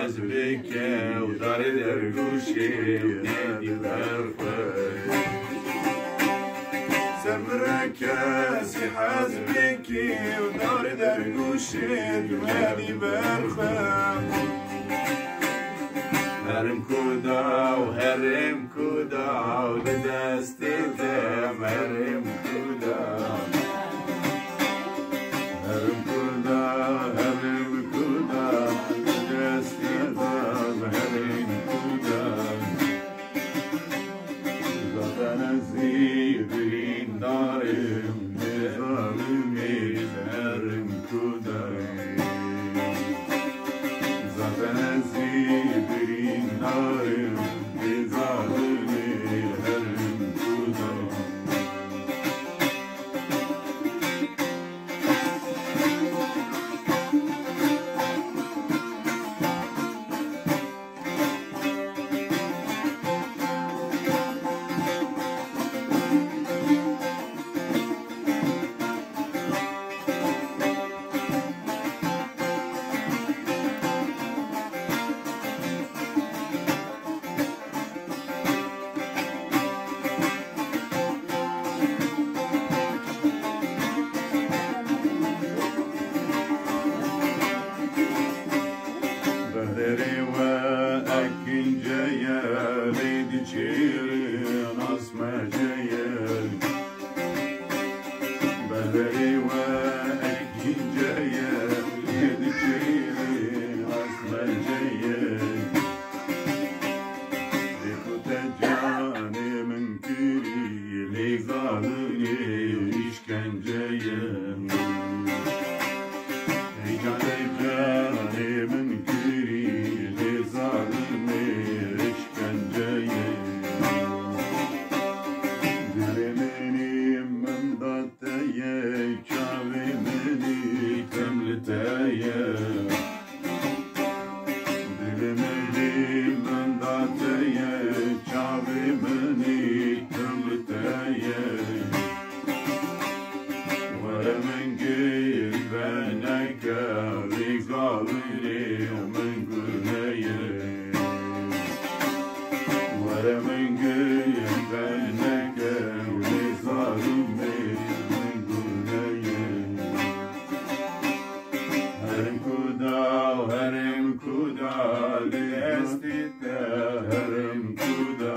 حزبك ودار درقوشي ونادي برخوي سمرك سي حزبك ودار درقوشي ونادي برخوي هرم كودا وهرم كودا ولدست دم هرم كودا هرم كودا هرم كودا ولدست دم هرم كودا زادن زیبرین دارم نظالمی هرم كودا زادن زیبرین دارم نظالمی هرم كودا بدري وأكل جاية ليدي تشيري نصمة جاية بدري وأكل جاية ليدي تشيري نصمة جاية ليخوت جاني من كيري لي ظالني إشكنجاية جاني من كيري لظالمي إشكنجاية دلي مني من ضتايا شعبي مني تملتايا دلي مني من ضتايا شعبي مني تملتايا ولا من قلبك لقالي ومن قلنايا ولا من قلبك ولظالمي ومن قلنايا هرم كودا وهرم كودا لأستيتا هرم كودا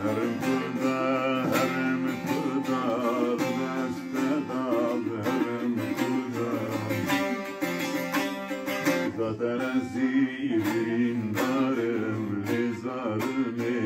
هرم كودا هرم كودا لأستيتا هرم كودا زادن زیبرین دارم لظالمي